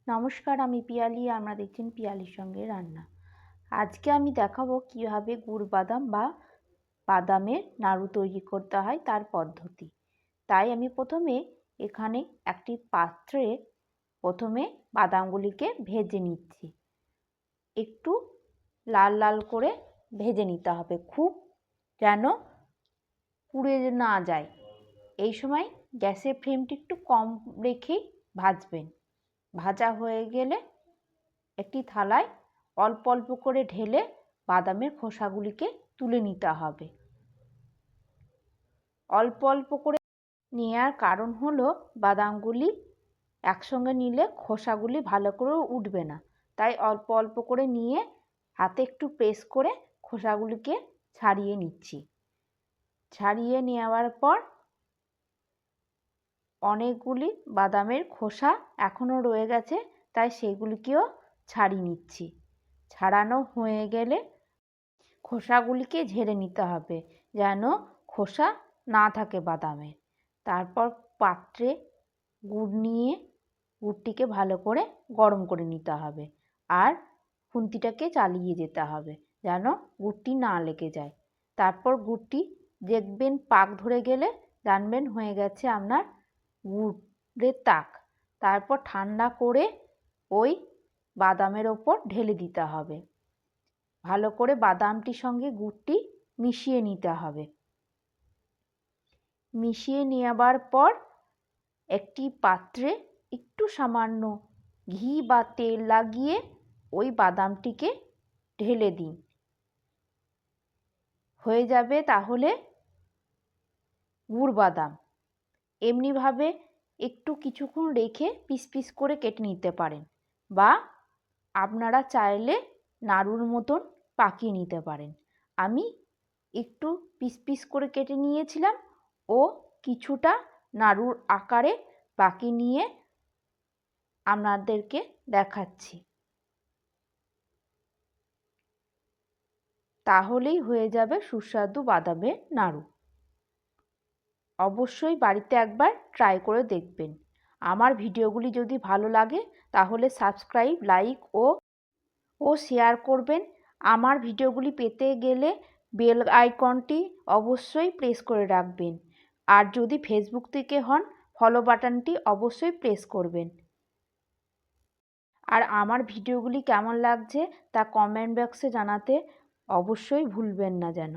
নমস্কার, আমি পিয়ালি। আপনারা দেখছেন পিয়ালির সঙ্গে রান্না। আজকে আমি দেখাবো কিভাবে গুড় বাদাম বা বাদামের নাড়ু তৈরি করতে হয় তার পদ্ধতি। তাই আমি প্রথমে এখানে একটি পাত্রে বাদামগুলিকে ভেজে নিচ্ছি। একটু লাল লাল করে ভেজে নিতে হবে, খুব যেন পুড়ে না যায়। এই সময় গ্যাসের ফ্লেমটি একটু কম রেখেই ভাজবেন। ভাজা হয়ে গেলে একটি থালায় অল্প অল্প করে ঢেলে বাদামের খোসাগুলিকে তুলে নিতে হবে। অল্প অল্প করে নেওয়ার কারণ হলো বাদামগুলি একসঙ্গে নিলে খোসাগুলি ভালো করে উঠবে না, তাই অল্প অল্প করে নিয়ে হাতে একটু প্রেস করে খোসাগুলিকে ছাড়িয়ে নিচ্ছি। ছাড়িয়ে নেওয়ার পর অনেকগুলি বাদামের খোসা এখনও রয়ে গেছে, তাই সেগুলিকেও ছাড়িয়ে নিচ্ছি। ছাড়ানো হয়ে গেলে খোসাগুলিকে ঝেড়ে নিতে হবে, যেন খোসা না থাকে বাদামের। তারপর পাত্রে গুড় নিয়ে গুড়টিকে ভালো করে গরম করে নিতে হবে, আর খুন্তিটাকে চালিয়ে যেতে হবে যেন গুড়টি না লেগে যায়। তারপর গুড়টি দেখবেন পাক ধরে গেলে জানবেন হয়ে গেছে আপনার গুড়ের তাক। তারপর ঠান্ডা করে ওই বাদামের ওপর ঢেলে দিতে হবে। ভালো করে বাদামটির সঙ্গে গুড়টি মিশিয়ে নিতে হবে। মিশিয়ে নেওয়ার পর একটি পাত্রে একটু সামান্য ঘি বা তেল লাগিয়ে ওই বাদামটিকে ঢেলে দিন। হয়ে যাবে তাহলে গুড় বাদাম। এমনিভাবে একটু কিছুক্ষণ রেখে পিস পিস করে কেটে নিতে পারেন, বা আপনারা চাইলে নাড়ুর মতন পাকিয়ে নিতে পারেন। আমি একটু পিস পিস করে কেটে নিয়েছিলাম ও কিছুটা নাড়ুর আকারে পাকিয়ে নিয়ে আপনাদেরকে দেখাচ্ছি। তাহলেই হয়ে যাবে সুস্বাদু বাদামের নাড়ু। অবশ্যই বাড়িতে একবার ট্রাই করে দেখবেন। আমার ভিডিওগুলি যদি ভালো লাগে তাহলে সাবস্ক্রাইব, লাইক ও শেয়ার করবেন। আমার ভিডিওগুলি পেতে গেলে বেল আইকনটি অবশ্যই প্রেস করে রাখবেন। আর যদি ফেসবুক থেকে হন, ফলো বাটনটি অবশ্যই প্রেস করবেন। আর আমার ভিডিওগুলি কেমন লাগছে তা কমেন্ট বক্সে জানাতে অবশ্যই ভুলবেন না যেন।